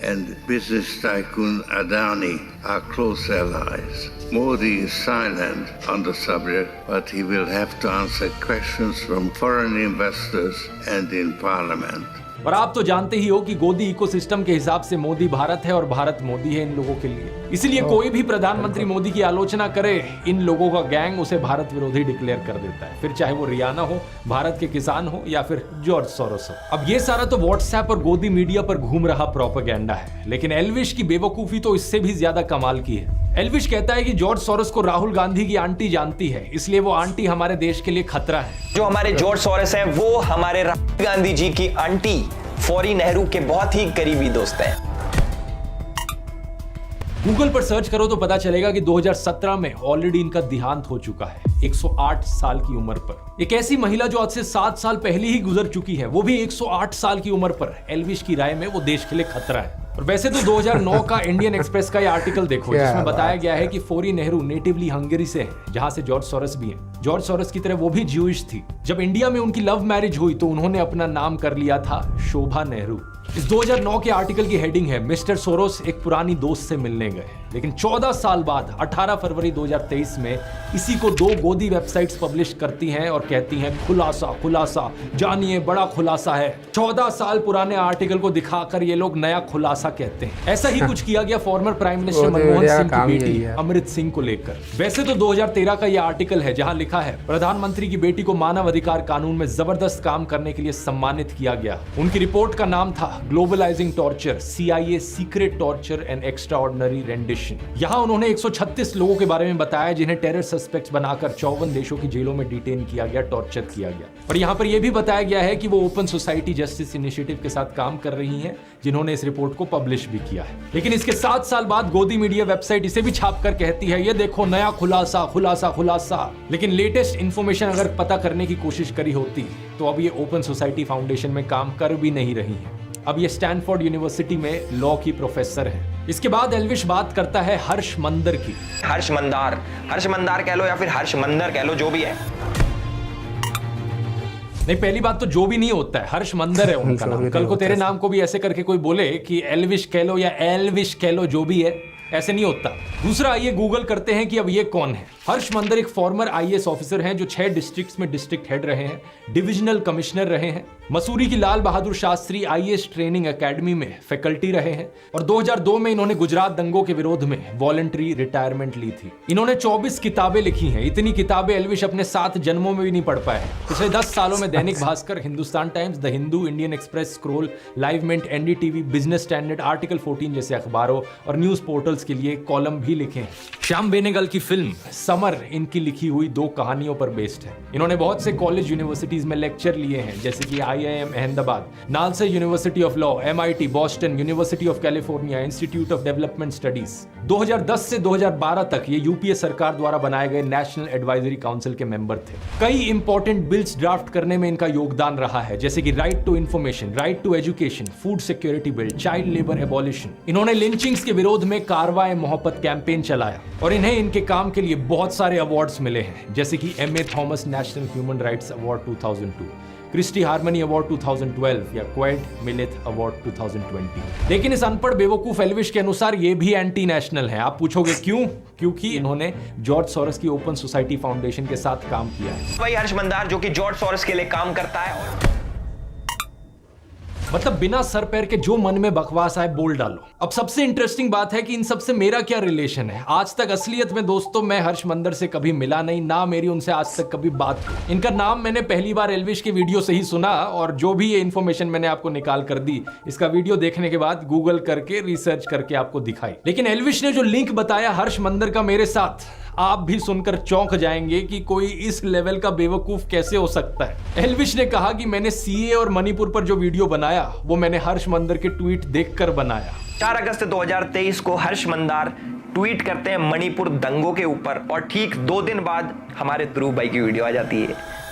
and business tycoon Adani are close allies. Modi is silent on the subject, but he will have to answer questions from foreign investors and in parliament. और आप तो जानते ही हो कि गोदी इकोसिस्टम के हिसाब से मोदी भारत है और भारत मोदी है इन लोगों के लिए। इसलिए कोई भी प्रधानमंत्री मोदी की आलोचना करे, इन लोगों का गैंग उसे भारत विरोधी डिक्लेयर कर देता है, फिर चाहे वो रियाना हो, भारत के किसान हो या फिर जॉर्ज सोरोस हो। अब ये सारा तो व्हाट्सएप और गोदी मीडिया पर घूम रहा प्रोपेगेंडा है, लेकिन एल्विश की बेवकूफी तो इससे भी ज्यादा कमाल की है। एल्विश कहता है कि जॉर्ज सोरोस को राहुल गांधी की आंटी जानती है, इसलिए वो आंटी हमारे देश के लिए खतरा है। जो हमारे जॉर्ज सोरोस हैं वो हमारे राहुल गांधी जी की आंटी फौरी नेहरू के बहुत ही करीबी दोस्त हैं। गूगल पर सर्च करो तो पता चलेगा कि 2017 में ऑलरेडी इनका देहांत हो चुका है, 108 साल की उम्र पर। एक ऐसी महिला जो आज से 7 साल पहले ही गुजर चुकी है, वो भी 108 साल की उम्र पर, एल्विश की राय में वो देश के लिए खतरा है। और वैसे तो 2009 का इंडियन एक्सप्रेस का ये आर्टिकल देखो, जिसमें बताया गया है कि फौरी नेहरू नेटिवली हंगरी से है, जहां से जॉर्ज सोरोस भी है। जॉर्ज सोरोस की तरह वो भी ज्यूइश थी। जब इंडिया में उनकी लव मैरिज हुई तो उन्होंने अपना नाम कर लिया था शोभा नेहरू। इस 2009 के आर्टिकल की हेडिंग है, मिस्टर सोरोस एक पुरानी दोस्त से मिलने गए। लेकिन 14 साल बाद 18 फरवरी 2023 में इसी को 2 गोदी वेबसाइट्स पब्लिश करती हैं और कहती हैं खुलासा खुलासा, जानिए बड़ा खुलासा है। 14 साल पुराने आर्टिकल को दिखाकर ये लोग नया खुलासा कहते हैं। ऐसा ही कुछ किया गया farmer prime minister Manmohan Singh की बेटी अमृत सिंह को लेकर। वैसे तो 2013 का यह आर्टिकल है जहां लिखा है, प्रधानमंत्री की बेटी को मानव अधिकार कानून में जबरदस्त काम करने के लिए सम्मानित किया गया। उनकी रिपोर्ट का नाम था globalizing torture, CIA secret torture and extraordinary rendition. Operation. यहाँ उन्होंने 136 लोगों के बारे में बताया जिन्हें टेरर सस्पेक्ट्स बनाकर 54 देशों की जेलों में डिटेन किया गया, टॉर्चर किया गया। और यहाँ पर यह भी बताया गया है कि वो ओपन सोसाइटी जस्टिस इनिशिएटिव के साथ काम कर रही हैं, जिन्होंने इस रिपोर्ट को पब्लिश भी किया है। लेकिन इसके 7 साल बाद गोदी मीडिया वेबसाइट इसे भी छापकर कहती है ये देखो नया खुलासा खुलासा खुलासा। लेकिन लेटेस्ट इंफॉर्मेशन अगर पता करने की कोशिश करी होती तो अब ये ओपन सोसाइटी फाउंडेशन में काम कर भी नहीं रही है। अब ये स्टैनफोर्ड यूनिवर्सिटी में लॉ की प्रोफेसर है। इसके बाद एल्विश बात करता है हर्ष मंदर की। हर्ष मंदार कह लो या फिर हर्ष मंदर कह लो, जो भी है। नहीं, पहली बात तो जो भी नहीं होता है, हर्ष मंदर है उनका नाम। कल को तेरे नाम को भी ऐसे करके कोई बोले कि एल्विश कह लो या एल्विश कह लो, जो भी है, ऐसे नहीं होता। दूसरा, आइए गूगल करते हैं कि अब ये कौन है। हर्ष मंदर एक फॉर्मर आईएएस ऑफिसर हैं जो 6 डिस्ट्रिक्ट्स में डिस्ट्रिक्ट हेड रहे हैं, डिविजनल कमिश्नर रहे हैं, मसूरी की Lal Bahadur Shastri IAS training academy में फैकल्टी रहे हैं और 2002 में इन्होंने गुजरात दंगों के विरोध में वॉलंटरी रिटायरमेंट ली थी। इन्होंने 24 किताबें लिखी हैं। इतनी किताबें एल्विश अपने 7 जन्मों में भी नहीं पढ़ पाए। पिछले 10 सालों में Dainik Bhaskar, Hindustan times, the Hindu, Indian express, scroll, live mint, NDTV, business standard, article 14 जैसे अखबारों और न्यूज पोर्टल्स के लिए कॉलम भी लिखे हैं। श्याम बेनेगल की फिल्म समर इनकी लिखी हुई 2 कहानियों पर बेस्ड है। इन्होंने बहुत से कॉलेज यूनिवर्सिटीज में लेक्चर लिए हैं, जैसे कि IIM Ahmedabad, NALSA university of law, MIT, Boston, university of California, institute of development studies. 2010 से 2012 तक ये यूपीए सरकार द्वारा बनाए गए नेशनल एडवाइजरी काउंसिल के मेंबर थे। कई इंपॉर्टेंट बिल्स ड्राफ्ट करने में इनका योगदान रहा है, जैसे कि right to information, right to education, food security bill, child labour abolition. इन्होंने लिंचिंग्स के विरोध में कारवाए मोहब्बत कैंपेन चलाया और इन्हें इनके काम के लिए बहुत सारे अवार्ड्स मिले हैं, जैसे कि MA Thomas national human rights award 2002, Christie harmony award 2012 या क्वेड मिलेथ अवार्ड 2020। लेकिन इस अनपढ़ बेवकूफ एल्विश के अनुसार ये भी एंटी नेशनल है। आप पूछोगे क्यों? क्योंकि इन्होंने जॉर्ज सोरोस की ओपन सोसाइटी फाउंडेशन के साथ काम किया है। वही हर्ष मंदार जो कि जॉर्ज सोरोस के लिए काम करता है। मतलब बिना सर पैर के जो मन में बकवास आए बोल डालो। अब सबसे इंटरेस्टिंग बात है कि इन सबसे मेरा क्या रिलेशन है। आज तक असलियत में दोस्तों मैं हर्ष मंदर से कभी मिला नहीं, ना मेरी उनसे आज तक कभी बात हुई। इनका नाम मैंने पहली बार एल्विश के वीडियो से ही सुना और जो भी ये इन्फॉर्मेशन मैंने आपको निकाल कर दी, इसका वीडियो देखने के बाद गूगल करके रिसर्च करके आपको दिखाई। लेकिन एल्विश ने जो लिंक बताया हर्ष मंदर का मेरे साथ, आप भी सुनकर चौंक जाएंगे कि कोई इस लेवल का बेवकूफ कैसे हो सकता है। एल्विश ने कहा कि मैंने सीए और मणिपुर पर जो वीडियो बनाया वो मैंने हर्ष मंदर के ट्वीट देखकर बनाया। 4 अगस्त 2023 को हर्ष मंदार ट्वीट करते हैं मणिपुर दंगों के ऊपर और ठीक 2 दिन बाद हमारे ध्रुव भाई की वीडियो आ जाती है।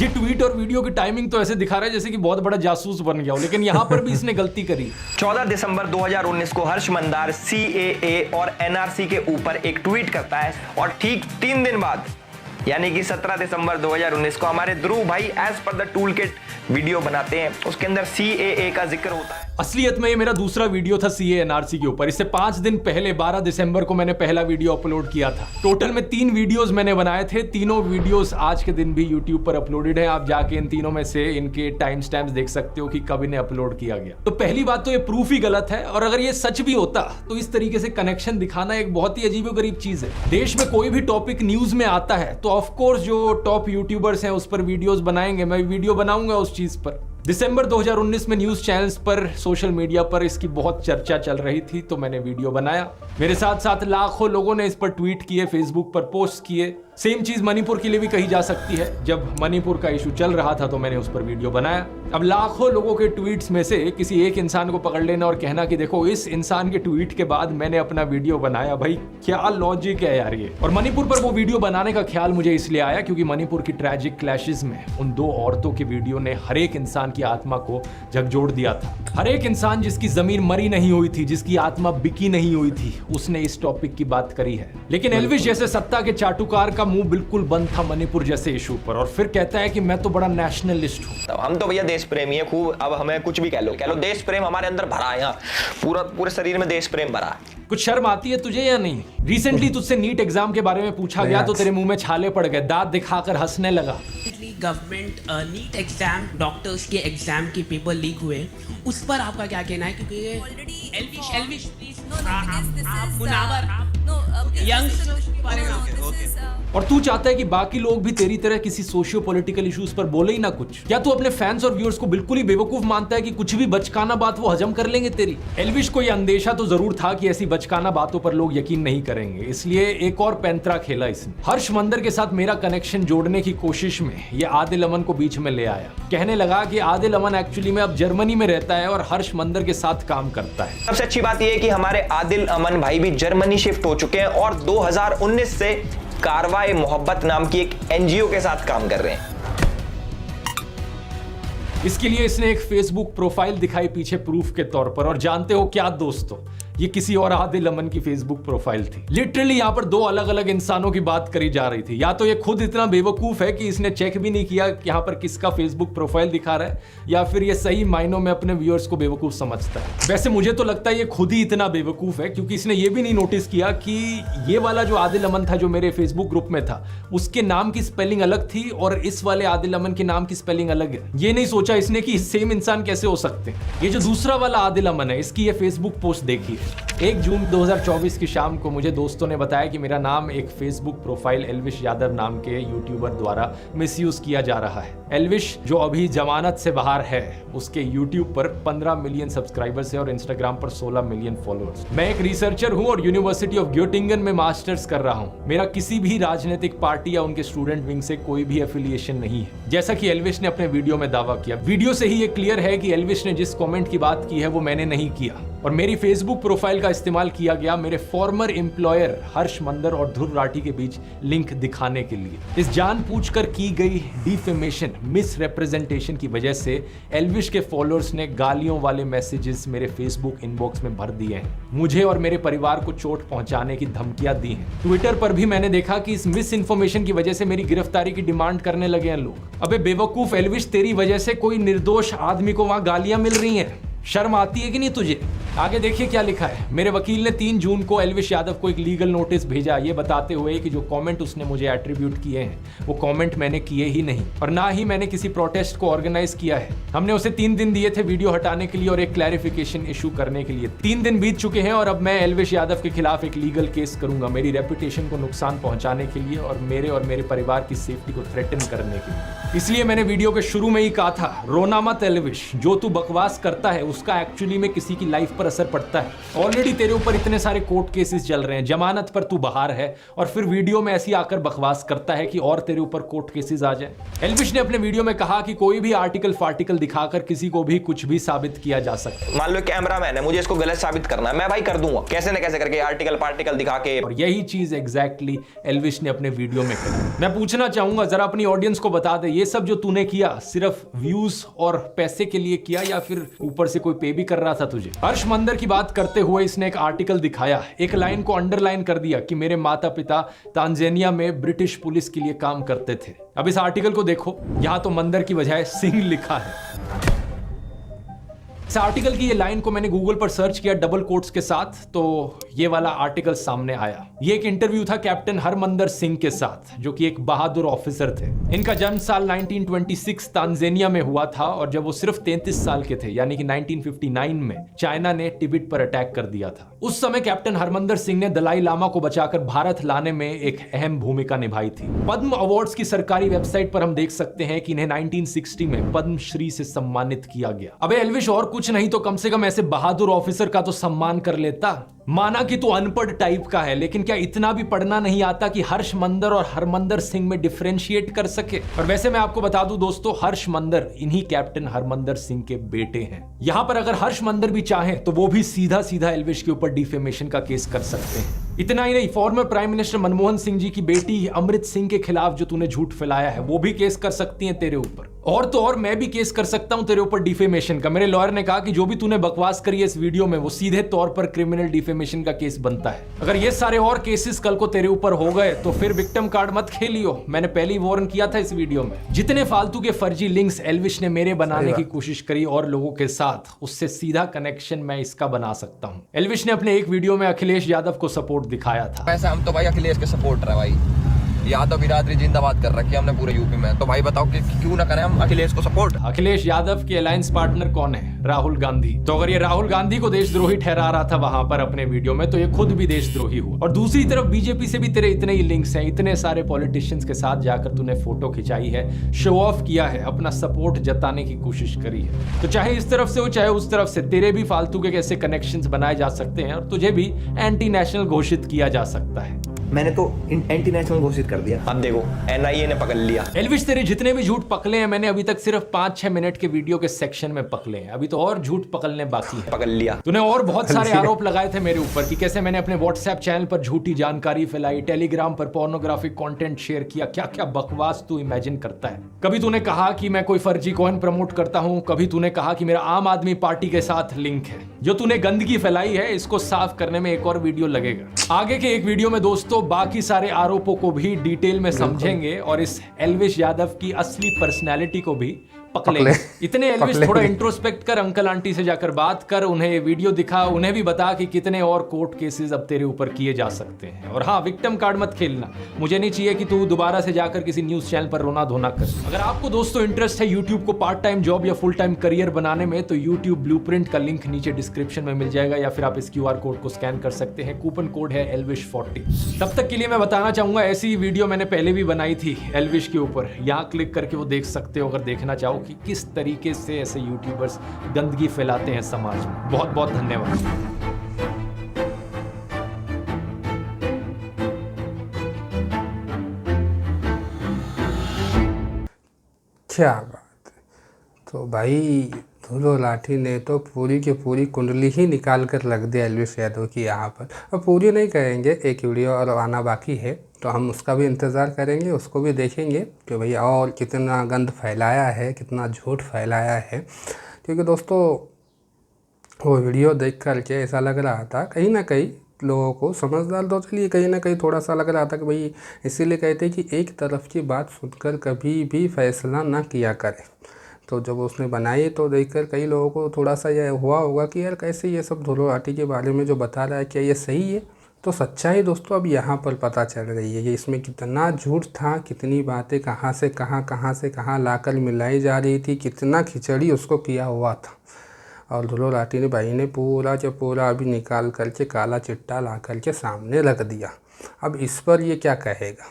ये ट्वीट और वीडियो की टाइमिंग तो ऐसे दिखा रहा है जैसे कि बहुत बड़ा जासूस बन गया हो, लेकिन यहां पर भी इसने गलती करी। 14 दिसंबर 2019 को हर्ष मंदार CAA और NRC के ऊपर एक ट्वीट करता है और ठीक 3 दिन बाद यानी कि 17 दिसंबर 2019 को हमारे ध्रुव भाई as per the tool kit video बनाते हैं। उसके अंदर CAA का जिक्र होता है। असलियत में ये मेरा दूसरा वीडियो था CAA NRC के ऊपर। इससे 5 दिन पहले 12 दिसंबर को मैंने पहला वीडियो अपलोड किया था। टोटल में 3 वीडियोस मैंने बनाए थे। तीनों वीडियोस आज के दिन भी YouTube पर अपलोडेड है। आप जाके इन तीनों में से इनके टाइम स्टैम्प्स देख सकते हो कि कब इन्हें अपलोड किया गया। तो पहली बात तो ये प्रूफ ही गलत है, और अगर ये सच भी होता तो इस तरीके से कनेक्शन दिखाना एक बहुत ही अजीबोगरीब चीज है। देश में कोई भी टॉपिक न्यूज में आता है तो ऑफकोर्स जो टॉप यूट्यूबर्स हैं उस पर वीडियोस बनाएंगे, मैं वीडियो बनाऊंगा उस चीज पर। दिसंबर 2019 में न्यूज चैनल्स पर, सोशल मीडिया पर इसकी बहुत चर्चा चल रही थी तो मैंने वीडियो बनाया। मेरे साथ साथ लाखों लोगों ने इस पर ट्वीट किए, फेसबुक पर पोस्ट किए। सेम चीज मणिपुर के लिए भी कही जा सकती है। जब मणिपुर का इशू चल रहा था तो मैंने उस पर वीडियो बनाया। अब लाखों लोगों के ट्वीट्स में से किसी एक इंसान को पकड़ लेना और कहना कि देखो इस इंसान के ट्वीट के बाद मैंने अपना वीडियो बनाया, भाई क्या लॉजिक है यार ये। और मणिपुर पर वो वीडियो बनाने का ख्याल मुझे इसलिए आया क्योंकि मणिपुर की ट्रैजिक क्लैशेस में उन 2 औरतों की वीडियो ने हर एक इंसान की आत्मा को झकझोर दिया था। हर एक इंसान जिसकी जमीन मरी नहीं हुई थी, जिसकी आत्मा बिकी नहीं हुई थी, उसने इस टॉपिक की बात करी है। लेकिन एल्विश जैसे सत्ता के चाटुकार का मुंह बिल्कुल बंद था मणिपुर जैसे इशू पर, और फिर कहता है कि मैं तो बड़ा नेशनलिस्ट हूं। तो हम तो भैया देश प्रेमी है खूब। अब हमें कुछ भी कह लो देश प्रेम हमारे अंदर भरा है। यहाँ पूरे शरीर में देश प्रेम भरा है। कुछ शर्म आती है तुझे या नहीं? रिसेंटली तुझसे नीट एग्जाम के बारे में पूछा गया तो तेरे मुंह में छाले पड़ गए, दांत दिखाकर हंसने लगा। गवर्नमेंट नीट एग्जाम, डॉक्टर्स के एग्जाम के पेपर लीक हुए, उस पर आपका क्या कहना है? क्योंकि ऑलरेडी एल्विश प्लीज, आप मुनावर और तू चाहता है कि बाकी लोग भी तेरी तरह किसी सोशियो पॉलिटिकल इश्यूज पर बोले ही ना कुछ। क्या तू अपने फैंस और व्यूअर्स को बिल्कुल ही बेवकूफ मानता है कि कुछ भी बचकाना बात वो हजम कर लेंगे तेरी? एल्विश को यह अंदेशा तो जरूर था कि ऐसी बचकाना बातों पर लोग यकीन नहीं करेंगे, इसलिए एक और पैंतरा खेला इसने। हर्ष मंदर के साथ मेरा कनेक्शन जोड़ने की कोशिश में ये आदिल अमन को बीच में ले आया। कहने लगा कि आदिल अमन एक्चुअली में अब जर्मनी में रहता है और हर्ष मंदर के साथ काम करता है। सबसे अच्छी बात यह है कि हमारे आदिल अमन भाई भी जर्मनी शिफ्ट हो चुके हैं और 2019 से कारवाए मोहब्बत नाम की एक एनजीओ के साथ काम कर रहे हैं। इसके लिए इसने एक फेसबुक प्रोफाइल दिखाई पीछे प्रूफ के तौर पर, और जानते हो क्या दोस्तों, ये किसी और आदिल अमन की फेसबुक प्रोफाइल थी। लिटरली यहाँ पर दो अलग अलग इंसानों की बात करी जा रही थी। या तो ये खुद इतना बेवकूफ है कि इसने चेक भी नहीं किया कि यहाँ पर किसका फेसबुक प्रोफाइल दिखा रहा है, या फिर ये सही मायनों में अपने व्यूअर्स को बेवकूफ समझता है। वैसे मुझे तो लगता है ये खुद ही इतना बेवकूफ है, क्योंकि इसने ये भी नहीं नोटिस किया कि ये वाला जो आदिल अमन था जो मेरे फेसबुक ग्रुप में था, उसके नाम की स्पेलिंग अलग थी और इस वाले आदिल अमन के नाम की स्पेलिंग अलग है। ये नहीं सोचा इसने कि सेम इंसान कैसे हो सकते हैं। ये जो दूसरा वाला आदिल अमन है, इसकी ये फेसबुक पोस्ट देखी है। 1 जून 2024 की शाम को मुझे दोस्तों ने बताया कि मेरा नाम एक फेसबुक प्रोफाइल एल्विश यादव नाम के यूट्यूबर द्वारा मिसयूज किया जा रहा है। एल्विश जो अभी जमानत से बाहर है, उसके यूट्यूब पर 15 मिलियन सब्सक्राइबर्स है और इंस्टाग्राम पर 16 मिलियन फॉलोअर्स। मैं एक रिसर्चर हूं और यूनिवर्सिटी ऑफ ग्योटिंगन में मास्टर्स कर रहा हूं। मेरा किसी भी राजनीतिक पार्टी या उनके स्टूडेंट विंग से कोई भी एफिलिएशन नहीं है, जैसा कि एल्विश ने अपने वीडियो में दावा किया। वीडियो से ही ये क्लियर है कि एल्विश ने जिस कमेंट की बात की है वो मैंने नहीं किया, और मेरी फेसबुक प्रोफाइल का इस्तेमाल किया गया मेरे फॉर्मर एम्प्लॉयर हर्ष मंदर और ध्रुव राठी के बीच लिंक दिखाने के लिए। इस जानबूझकर की गई डिफेमेशन, मिस रिप्रेजेंटेशन की वजह से एल्विश के फॉलोअर्स ने गालियों वाले मैसेजेस मेरे फेसबुक इनबॉक्स में भर दिए हैं। मुझे और मेरे परिवार को चोट पहुंचाने की धमकियां दी हैं। ट्विटर पर भी मैंने देखा कि इस मिस इन्फॉर्मेशन की वजह से मेरी गिरफ्तारी की डिमांड करने लगे हैं लोग। अबे बेवकूफ एल्विश, तेरी वजह से कोई निर्दोष आदमी को वहां गालियां मिल रही हैं। शर्म आती है कि नहीं तुझे? आगे देखिए क्या लिखा है। मेरे वकील ने 3 जून को एल्विश यादव को एक लीगल नोटिस भेजा, ये बताते हुए कि जो कमेंट उसने मुझे एट्रीब्यूट किए हैं वो कमेंट मैंने किए ही नहीं, और ना ही मैंने किसी प्रोटेस्ट को ऑर्गेनाइज किया है। हमने उसे 3 दिन दिए थे वीडियो हटाने के लिए और एक क्लैरिफिकेशन इशू करने के लिए। 3 दिन बीत चुके हैं और अब मैं एल्विश यादव के खिलाफ एक लीगल केस करूंगा, मेरी रेपुटेशन को नुकसान पहुंचाने के लिए और मेरे परिवार की सेफ्टी को थ्रेटन करने के लिए। इसलिए मैंने वीडियो के शुरू में ही कहा था, रोना मत एल्विश, जो तू बकवास करता है उसका एक्चुअली में किसी की लाइफ पर असर पड़ता है। ऑलरेडी तेरे ऊपर इतने सारे कोर्ट केसेस चल रहे हैं, जमानत पर तू बाहर है, और फिर वीडियो में ऐसी आकर बकवास करता है कि और तेरे ऊपर कोर्ट केसेस आ जाए। एल्विश ने अपने वीडियो में कहा कि कोई भी आर्टिकल फार्टिकल दिखाकर किसी को भी कुछ भी साबित किया जा सकता है। मान लो कैमरामैन है, मुझे इसको गलत साबित करना है, मैं भाई कर दूंगा कैसे न कैसे करके, आर्टिकल पार्टिकल दिखा के। और यही चीज एग्जैक्टली एल्विश ने अपने वीडियो में कही। मैं पूछना चाहूंगा, जरा अपनी ऑडियंस को बता दे, ये सब जो तूने किया सिर्फ व्यूज और पैसे के लिए किया या फिर ऊपर से कोई पे भी कर रहा था तुझे? हर्ष मंदर की बात करते हुए इसने एक आर्टिकल दिखाया, एक लाइन को अंडरलाइन कर दिया कि मेरे माता पिता तांजानिया में ब्रिटिश पुलिस के लिए काम करते थे। अब इस आर्टिकल को देखो, यहां तो मंदर की बजाय सिंह लिखा है। इस आर्टिकल की ये लाइन को मैंने गूगल पर सर्च किया डबल कोट्स के साथ, तो ये वाला आर्टिकल सामने आया। ये एक इंटरव्यू था कैप्टन हरमंदर सिंह के साथ, जो कि एक बहादुर ऑफिसर थे। इनका जन्म साल 1926 तांजानिया में हुआ था, और जब वो सिर्फ 33 साल के थे, यानी कि 1959 में चाइना ने तिब्बत पर अटैक कर दिया था। उस समय कैप्टन हरमंदर सिंह ने दलाई लामा को बचाकर भारत लाने में एक अहम भूमिका निभाई थी। पद्म अवार्ड्स की सरकारी वेबसाइट पर हम देख सकते हैं कि इन्हें 1960 में पद्मश्री से सम्मानित किया गया। अबे एल्विश, और कुछ नहीं तो कम से कम ऐसे बहादुर ऑफिसर का तो सम्मान कर लेता। माना कि तू अनपढ़ टाइप का है, लेकिन क्या इतना भी पढ़ना नहीं आता कि हर्ष मंदर और हरमंदर सिंह में डिफरेंशिएट कर सके? और वैसे मैं आपको बता दूं दोस्तों, हर्ष मंदर इन्हीं कैप्टन हरमंदर सिंह के बेटे हैं। यहां पर अगर हर्ष मंदर भी चाहें तो वो भी सीधा सीधा एल्विश के ऊपर डिफेमेशन का केस कर सकते हैं। इतना ही नहीं, former prime minister Manmohan Singh ji की बेटी अमृत सिंह के खिलाफ जो तूने झूठ फैलाया है, वो भी केस कर सकती हैं तेरे ऊपर। और तो और मैं भी केस कर सकता हूं तेरे ऊपर डिफेमेशन का। मेरे लॉयर ने कहा कि जो भी तूने बकवास करी है इस वीडियो में, वो सीधे तौर पर क्रिमिनल डिफेमेशन का केस बनता है। अगर ये सारे और केसेस कल को तेरे ऊपर हो गए तो फिर विक्टिम कार्ड मत खेलियो। मैंने पहले ही वार्न किया था इस वीडियो में। जितने फालतू के फर्जी लिंक्स एल्विश ने मेरे बनाने की कोशिश करी और लोगों के साथ, उससे सीधा कनेक्शन मैं इसका बना सकता हूं। एल्विश ने अपने एक वीडियो में अखिलेश यादव को सपोर्ट दिखाया था। वैसे हम तो भाई अखिलेश के सपोर्टर है भाई। यादव बिरादरी जिंदाबाद कर रखी है हमने पूरे यूपी में। तो भाई बताओ कि क्यों ना करें हम अखिलेश को सपोर्ट। अखिलेश यादव के अलायंस पार्टनर कौन है? राहुल गांधी। तो अगर ये राहुल गांधी को देशद्रोही ठहरा रहा था वहां पर अपने वीडियो में, तो ये खुद भी देशद्रोही हुआ। और दूसरी तरफ बीजेपी से भी तेरे इतने ही लिंक्स हैं, इतने सारे पॉलिटिशियंस के साथ जाकर तूने फोटो खिंचाई है, शो ऑफ किया है, अपना सपोर्ट जताने की कोशिश करी है। तो चाहे इस तरफ से हो चाहे उस तरफ से, तेरे भी फालतू के कैसे कनेक्शंस बनाए जा सकते हैं और तुझे भी एंटी नेशनल घोषित किया जा सकता है। मैंने तो एंटी नेशनल घोषित कर दिया, अब देखो एनआईए ने पकड़ लिया। एल्विश तेरे जितने भी झूठ पकड़े हैं मैंने अभी तक सिर्फ 5-6 मिनट के वीडियो के सेक्शन में पकड़े हैं, अभी तो और झूठ पकड़ने बाकी है। पकड़ लिया तूने और बहुत सारे आरोप लगाए थे मेरे ऊपर कि कैसे मैंने अपने व्हाट्सएप चैनल पर झूठी जानकारी फैलाई, टेलीग्राम पर पोर्नोग्राफिक कंटेंट शेयर किया, क्या क्या बकवास तू इमेजिन करता है। कभी तूने कहा कि मैं कोई फर्जी कॉइन प्रमोट करता हूं, कभी तूने कहा कि मेरा आम आदमी पार्टी के साथ लिंक है। जो तूने गंदगी फैलाई है इसको साफ करने में एक और वीडियो लगेगा। आगे के एक वीडियो में दोस्तों बाकी सारे आरोपों को भी डिटेल में समझेंगे और इस एल्विश यादव की असली पर्सनैलिटी को भी पकड़ेंगे। इतने एल्विश थोड़ा इंट्रोस्पेक्ट कर, अंकल आंटी से जाकर बात कर, उन्हें वीडियो दिखा, उन्हें भी बता कि कितने और कोर्ट केसेस अब तेरे ऊपर किए जा सकते हैं। और हाँ, विक्टिम कार्ड मत खेलना, मुझे नहीं चाहिए कि तू दोबारा से जाकर किसी न्यूज चैनल पर रोना धोना कर। अगर आपको दोस्तों इंटरेस्ट है यूट्यूब को पार्ट टाइम जॉब या फुल टाइम करियर बनाने में, तो यूट्यूब ब्लूप्रिंट का लिंक नीचे डिस्क्रिप्शन में मिल जाएगा या फिर आप इस QR कोड को स्कैन कर सकते हैं। कूपन कोड है ELVISH40। तब तक के लिए मैं बताना चाहूंगा ऐसी वीडियो मैंने पहले भी बनाई थी एल्विश के ऊपर, यहाँ क्लिक करके वो देख सकते हो अगर देखना चाहो कि किस तरीके से ऐसे यूट्यूबर्स गंदगी फैलाते हैं समाज में। बहुत बहुत धन्यवाद। क्या बात है। तो भाई धुलो लाठी ने तो पूरी की पूरी कुंडली ही निकाल कर रख दिया एल्विश यादव की यहाँ पर। अब पूरी नहीं करेंगे, एक वीडियो और आना बाकी है, तो हम उसका भी इंतज़ार करेंगे, उसको भी देखेंगे कि भाई और कितना गंद फैलाया है, कितना झूठ फैलाया है। क्योंकि दोस्तों वो वीडियो देख कर के ऐसा लग रहा था कहीं ना कहीं लोगों को, समझदार तो चलिए कहीं ना कहीं थोड़ा सा लग रहा था कि भाई इसीलिए कहते हैं कि एक तरफ की बात सुनकर कभी भी फैसला ना किया करें। तो जब उसने बनाई तो देखकर कई लोगों को थोड़ा सा यह हुआ होगा कि यार कैसे ये सब धुलो लाठी के बारे में जो बता रहा है क्या ये सही है। तो सच्चाई दोस्तों अब यहाँ पर पता चल रही है कि इसमें कितना झूठ था, कितनी बातें कहाँ से कहाँ लाकर मिलाई जा रही थी, कितना खिचड़ी उसको किया हुआ था। और धुलो लाठी ने भाई ने पूरा के पूरा अभी निकाल करके काला चिट्टा ला करके सामने रख दिया। अब इस पर ये क्या कहेगा,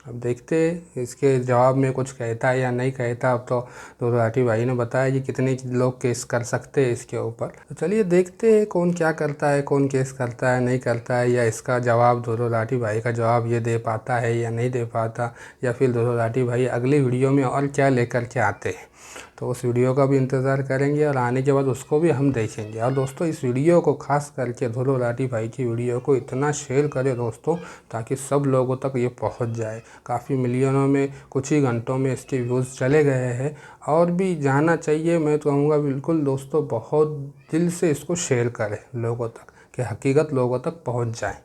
अब देखते इसके जवाब में कुछ कहता है या नहीं कहता। अब तो धुलो लाठी भाई ने बताया कि कितने लोग केस कर सकते हैं इसके ऊपर। तो चलिए देखते हैं कौन क्या करता है, कौन केस करता है नहीं करता है, या इसका जवाब धुलो लाठी भाई का जवाब ये दे पाता है या नहीं दे पाता, या फिर धुलो लाठी भाई अगली वीडियो में और क्या लेकर के आते हैं। तो उस वीडियो का भी इंतज़ार करेंगे और आने के बाद उसको भी हम देखेंगे। और दोस्तों इस वीडियो को खास करके धुलो लाठी भाई की वीडियो को इतना शेयर करें दोस्तों ताकि सब लोगों तक ये पहुंच जाए। काफ़ी मिलियनों में कुछ ही घंटों में इसके व्यूज़ चले गए हैं और भी जाना चाहिए। मैं तो कहूँगा बिल्कुल दोस्तों बहुत दिल से इसको शेयर करें लोगों तक कि हकीकत लोगों तक पहुँच जाए।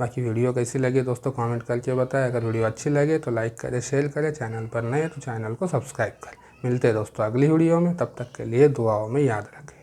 बाकी वीडियो कैसी लगी दोस्तों कमेंट करके बताएं। अगर वीडियो अच्छी लगे तो लाइक करें, शेयर करें, चैनल पर नए तो चैनल को सब्सक्राइब करें। मिलते हैं दोस्तों अगली वीडियो में, तब तक के लिए दुआओं में याद रखें।